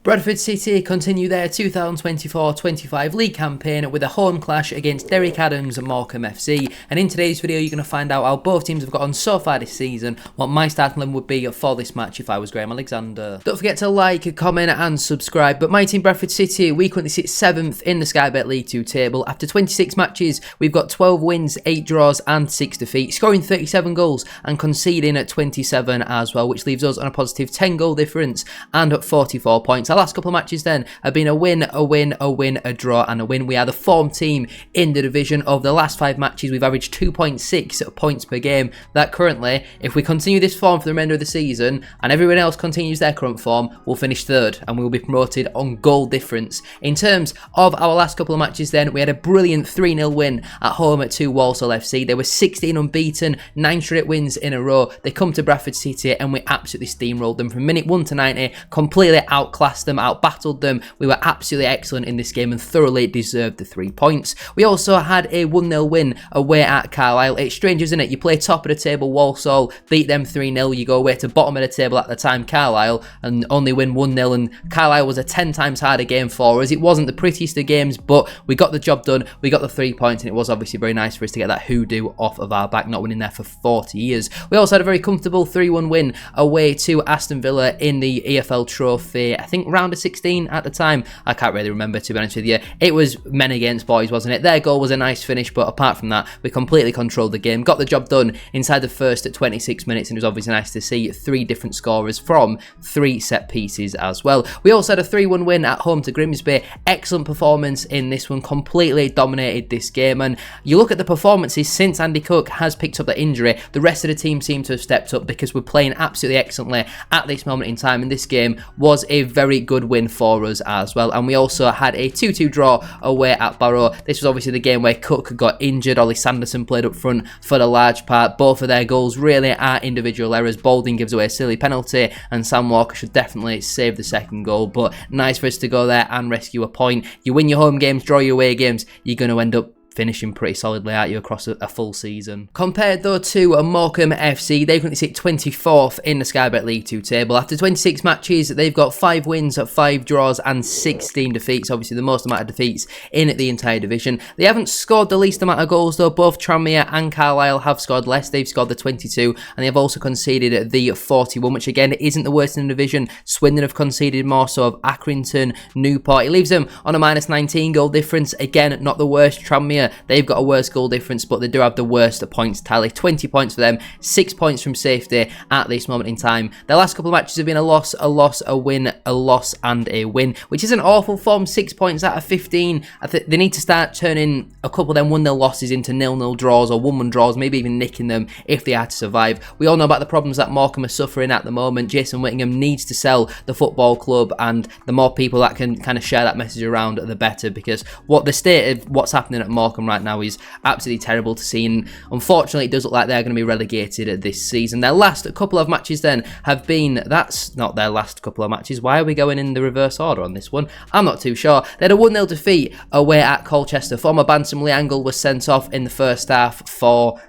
Bradford City continue their 2024-25 league campaign with a home clash against Derek Adams Morecambe FC, and in today's video you're going to find out how both teams have got on so far this season, what my starting 11 would be for this match if I was Graham Alexander. Don't forget to like, comment and subscribe. But my team Bradford City, we currently sit 7th in the Sky Bet League 2 table. After 26 matches we've got 12 wins, 8 draws and 6 defeats, scoring 37 goals and conceding at 27 as well, which leaves us on a positive 10 goal difference and at 44 points. Our last couple of matches then have been a win, a win, a win, a draw and a win. We are the form team in the division. Of the last 5 matches we've averaged 2.6 points per game. That currently, if we continue this form for the remainder of the season and everyone else continues their current form, we'll finish 3rd and we'll be promoted on goal difference. In terms of our last couple of matches then, we had a brilliant 3-0 win at home to Walsall FC. They were 16 unbeaten, 9 straight wins in a row. They come to Bradford City and we absolutely steamrolled them from minute 1 to 90, completely outclassed them, outbattled them. We were absolutely excellent in this game and thoroughly deserved the 3 points. We also had a 1-0 win away at Carlisle. It's strange, isn't it? You play top of the table Walsall, beat them 3-0, you go away to bottom of the table at the time Carlisle and only win 1-0, and Carlisle was a 10 times harder game for us. It wasn't the prettiest of games, but we got the job done. We got the 3 points and it was obviously very nice for us to get that hoodoo off of our back, not winning there for 40 years. We also had a very comfortable 3-1 win away to Aston Villa in the EFL Trophy, I think round of 16 at the time. I can't really remember, to be honest with you. It was men against boys, wasn't it? Their goal was a nice finish, but apart from that, we completely controlled the game, got the job done inside the first at 26 minutes, and it was obviously nice to see 3 different scorers from 3 set pieces as well. We also had a 3-1 win at home to Grimsby. Excellent performance in this one, completely dominated this game, and you look at the performances since Andy Cook has picked up the injury, the rest of the team seem to have stepped up because we're playing absolutely excellently at this moment in time, and this game was a very good win for us as well. And we also had a 2-2 draw away at Barrow. This was obviously the game where Cook got injured. Ollie Sanderson played up front for the large part. Both of their goals really are individual errors. Balding gives away a silly penalty and Sam Walker should definitely save the second goal, but nice for us to go there and rescue a point. You win your home games, draw your away games, you're going to end up finishing pretty solidly, aren't you, across a full season. Compared though to Morecambe FC, they currently sit 24th in the Sky Bet League 2 table. After 26 matches, they've got 5 wins, 5 draws and 16 defeats, obviously the most amount of defeats in the entire division. They haven't scored the least amount of goals though. Both Tranmere and Carlisle have scored less. They've scored the 22 and they've also conceded the 41, which again isn't the worst in the division. Swindon have conceded more, so have Accrington, Newport. It leaves them on a minus 19 goal difference. Again, not the worst. Tranmere, they've got a worse goal difference, but they do have the worst points tally. 20 points for them, 6 points from safety at this moment in time. Their last couple of matches have been a loss, a win, a loss and a win, which is an awful form. 6 points out of 15. I think they need to start turning a couple of them 1-0 losses into 0-0 draws or 1-1 draws, maybe even nicking them if they are to survive. We all know about the problems that Morecambe are suffering at the moment. Jason Whittingham needs to sell the football club, and the more people that can kind of share that message around, the better, because what the state of what's happening at Morecambe right now is absolutely terrible to see, and unfortunately it does look like they're going to be relegated this season. Their last couple of matches then have been, that's not their last couple of matches, why are we going in the reverse order on this one? I'm not too sure. They had a 1-0 defeat away at Colchester. Former Bantam Lee Angle was sent off in the first half for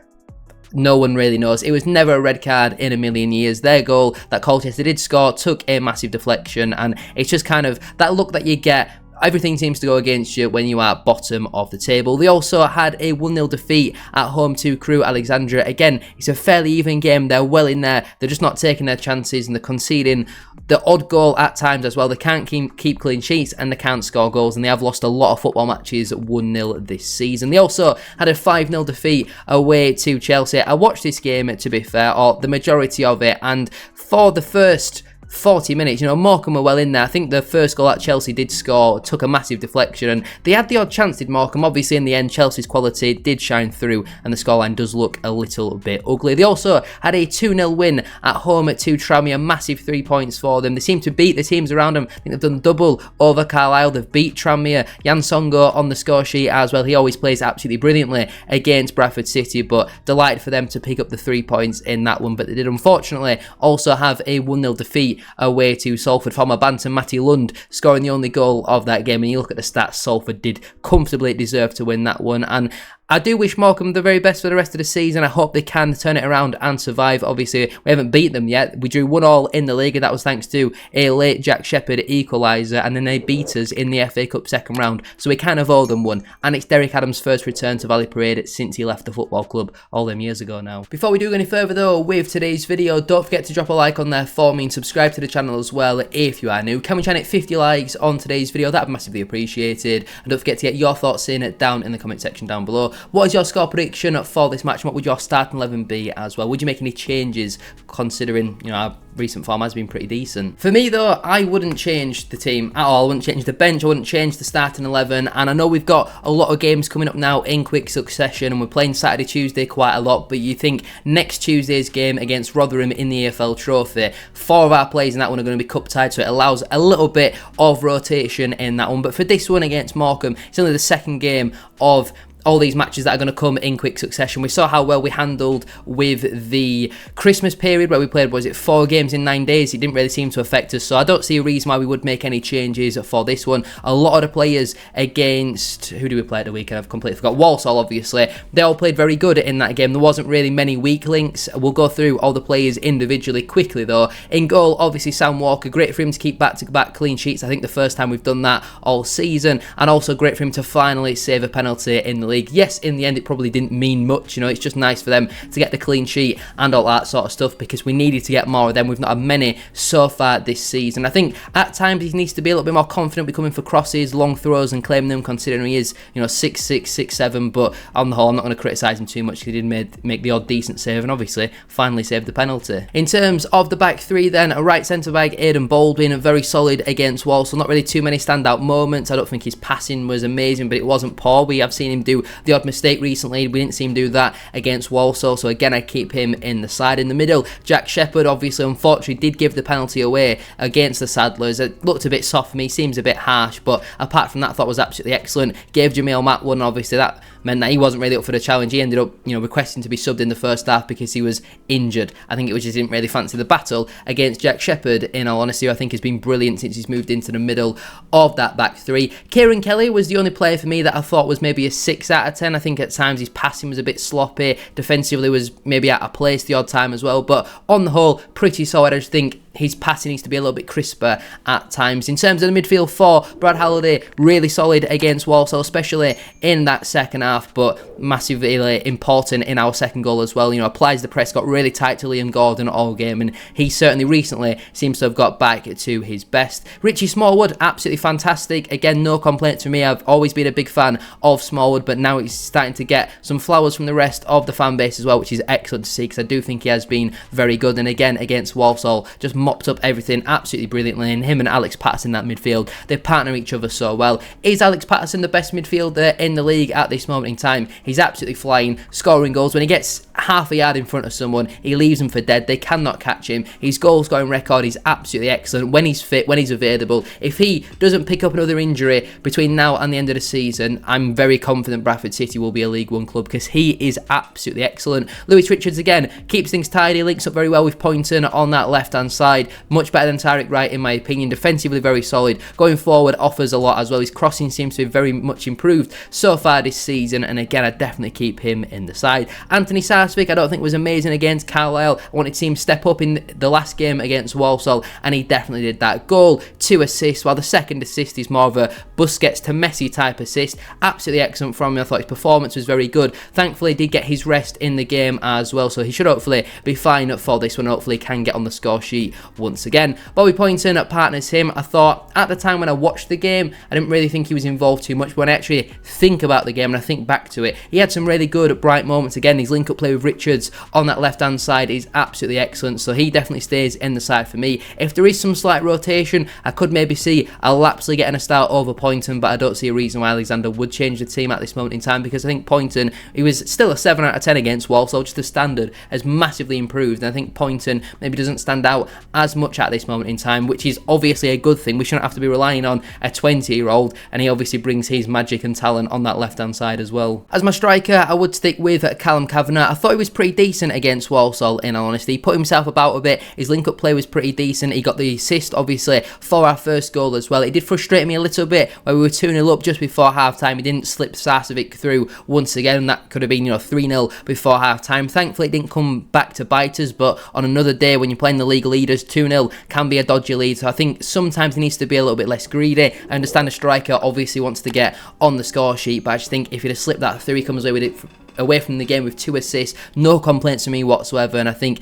no one really knows. It was never a red card in a million years. Their goal that Colchester did score took a massive deflection, and it's just kind of that look that you get. Everything seems to go against you when you are bottom of the table. They also had a 1-0 defeat at home to Crewe Alexandria. Again, it's a fairly even game. They're well in there. They're just not taking their chances and they're conceding the odd goal at times as well. They can't keep clean sheets and they can't score goals, and they have lost a lot of football matches 1-0 this season. They also had a 5-0 defeat away to Chelsea. I watched this game, to be fair, or the majority of it, and for the first 40 minutes, you know, Morecambe were well in there. I think the first goal that Chelsea did score took a massive deflection, and they had the odd chance, did Morecambe. Obviously, in the end, Chelsea's quality did shine through, and the scoreline does look a little bit ugly. They also had a 2-0 win at home at Tranmere, massive 3 points for them. They seem to beat the teams around them. I think they've done double over Carlisle. They've beat Tranmere. Jan Songo on the score sheet as well. He always plays absolutely brilliantly against Bradford City, but delighted for them to pick up the 3 points in that one. But they did unfortunately also have a 1-0 defeat away to Salford. Former Bantam Matty Lund scoring the only goal of that game, and you look at the stats, Salford did comfortably deserve to win that one. And I do wish Morecambe the very best for the rest of the season. I hope they can turn it around and survive. Obviously, we haven't beat them yet. We drew 1-1 in the league, and that was thanks to a late Jack Shepherd equaliser, and then they beat us in the FA Cup second round, so we kind of owe them one. And it's Derek Adams' first return to Valley Parade since he left the football club all them years ago now. Before we do go any further though with today's video, don't forget to drop a like on there for me and subscribe to the channel as well if you are new. Can we try and hit 50 likes on today's video? That'd be massively appreciated. And don't forget to get your thoughts in down in the comment section down below. What is your score prediction for this match? What would your starting 11 be as well? Would you make any changes considering, you know, our recent form has been pretty decent? For me though, I wouldn't change the team at all. I wouldn't change the bench, I wouldn't change the starting 11, and I know we've got a lot of games coming up now in quick succession, and we're playing Saturday, Tuesday quite a lot, but you think next Tuesday's game against Rotherham in the EFL Trophy, 4 of our players in that one are going to be cup tied, so it allows a little bit of rotation in that one. But for this one against Morecambe, it's only the second game of all these matches that are going to come in quick succession. We saw how well we handled with the Christmas period where we played, was it 4 games in 9 days? It didn't really seem to affect us, so I don't see a reason why we would make any changes for this one. A lot of the players against, who do we play at the weekend? I've completely forgot. Walsall, obviously. They all played very good in that game. There wasn't really many weak links. We'll go through all the players individually quickly though. In goal, obviously Sam Walker. Great for him to keep back-to-back clean sheets. I think the first time we've done that all season, and also great for him to finally save a penalty in the league. Yes, in the end it probably didn't mean much, you know, it's just nice for them to get the clean sheet and all that sort of stuff, because we needed to get more of them. We've not had many so far this season. I think at times he needs to be a little bit more confident, becoming for crosses, long throws and claiming them, considering he is, you know, 6'6", 6'7", but on the whole I'm not going to criticise him too much. He did make the odd decent save and obviously finally saved the penalty. In terms of the back three then, a right centre back, Aidan Baldwin, very solid against Walsall. Not really too many standout moments. I don't think his passing was amazing, but it wasn't poor. We have seen him do the odd mistake recently. We didn't see him do that against Walsall, so again I keep him in the side. In the middle, Jack Shepherd obviously unfortunately did give the penalty away against the Saddlers. It looked a bit soft for me, seems a bit harsh, but apart from that I thought was absolutely excellent. Gave Jamil Matt one, obviously that meant that he wasn't really up for the challenge. He ended up, you know, requesting to be subbed in the first half because he was injured. I think it was just didn't really fancy the battle against Jack Shepherd. In all honesty, I think he's been brilliant since he's moved into the middle of that back three. Kieran Kelly was the only player for me that I thought was maybe a 6 out of 10. I think at times his passing was a bit sloppy. Defensively was maybe out of place the odd time as well. But on the whole, pretty solid. I just think his passing needs to be a little bit crisper at times. In terms of the midfield four, Brad Halliday, really solid against Walsall, especially in that second half, but massively important in our second goal as well. You know, applies the press, got really tight to Liam Gordon all game, and he certainly recently seems to have got back to his best. Richie Smallwood, absolutely fantastic. Again, no complaints from me. I've always been a big fan of Smallwood, but now he's starting to get some flowers from the rest of the fan base as well, which is excellent to see, because I do think he has been very good. And again, against Walsall, just mopped up everything absolutely brilliantly, and him and Alex Patterson in that midfield, they partner each other so well. Is Alex Patterson the best midfielder in the league at this moment in time? He's absolutely flying, scoring goals. When he gets half a yard in front of someone, he leaves them for dead. They cannot catch him. His goal scoring record is absolutely excellent when he's fit, when he's available. If he doesn't pick up another injury between now and the end of the season, I'm very confident Bradford City will be a League One club, because he is absolutely excellent. Lewis Richards again keeps things tidy, links up very well with Poynton on that left hand side. Much better than Tyrick Wright in my opinion. Defensively very solid. Going forward offers a lot as well. His crossing seems to be very much improved so far this season, and again I definitely keep him in the side. Anthony Sarsfield I don't think was amazing against Carlisle. I wanted to see him step up in the last game against Walsall, and he definitely did that. Goal, 2 assists, while the second assist is more of a Busquets to Messi type assist. Absolutely excellent from him. I thought his performance was very good. Thankfully he did get his rest in the game as well, so he should hopefully be fine for this one. Hopefully can get on the score sheet once again. Bobby Poynton partners him. I thought at the time when I watched the game, I didn't really think he was involved too much, but when I actually think about the game and I think back to it, he had some really good bright moments. Again, his link up play with Richards on that left hand side is absolutely excellent, so he definitely stays in the side for me. If there is some slight rotation, I could maybe see a Lapsley getting a start over Poynton, but I don't see a reason why Alexander would change the team at this moment in time, because I think Poynton, he was still a 7 out of 10 against Walsall, just the standard has massively improved, and I think Poynton maybe doesn't stand out as much at this moment in time, which is obviously a good thing. We shouldn't have to be relying on a 20-year-old, and he obviously brings his magic and talent on that left-hand side as well. As my striker, I would stick with Callum Kavanagh. I thought he was pretty decent against Walsall, in all honesty. He put himself about a bit. His link-up play was pretty decent. He got the assist, obviously, for our first goal as well. It did frustrate me a little bit where we were 2-0 up just before half-time. He didn't slip Sarcevic through once again. That could have been, 3-0 before half-time. Thankfully, it didn't come back to bite us, but on another day when you're playing the league leaders, 2-0 can be a dodgy lead. So I think sometimes he needs to be a little bit less greedy. I understand a striker obviously wants to get on the score sheet, but I just think if he'd have slipped that through, he comes away with it away from the game with 2 assists. No complaints from me whatsoever, and I think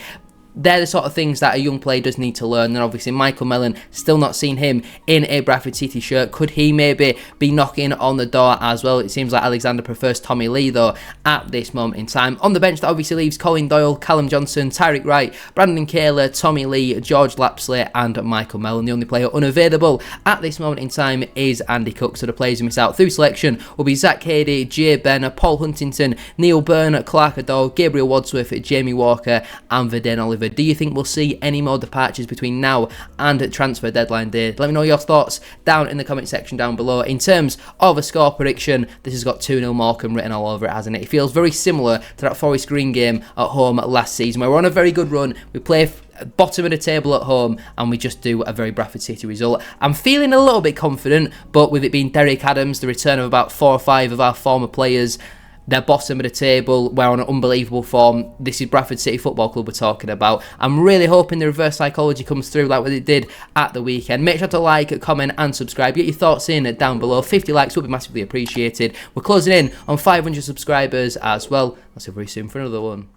they're the sort of things that a young player does need to learn. And obviously Michael Mellon, still not seen him in a Bradford City shirt. Could he maybe be knocking on the door as well? It seems like Alexander prefers Tommy Lee though at this moment in time. On the bench that obviously leaves Colin Doyle, Callum Johnson, Tyreek Wright, Brandon Kayler, Tommy Lee, George Lapsley and Michael Mellon. The only player unavailable at this moment in time is Andy Cook. So the players who miss out through selection will be Zach Cady, Jay Benner, Paul Huntington, Neil Byrne, Clark Adol, Gabriel Wadsworth, Jamie Walker and Verden Oliver. Do you think we'll see any more departures between now and transfer deadline day? Let me know your thoughts down in the comment section down below. In terms of a score prediction, this has got 2-0 Morecambe written all over it, hasn't it? It feels very similar to that Forest Green game at home last season, where we're on a very good run. We play bottom of the table at home and we just do a very Bradford City result. I'm feeling a little bit confident, but with it being Derek Adams, the return of about 4 or 5 of our former players, they're bottom of the table, we're on an unbelievable form. This is Bradford City Football Club we're talking about. I'm really hoping the reverse psychology comes through like what it did at the weekend. Make sure to like, comment and subscribe. Get your thoughts in down below. 50 likes would be massively appreciated. We're closing in on 500 subscribers as well. I'll see you very soon for another one.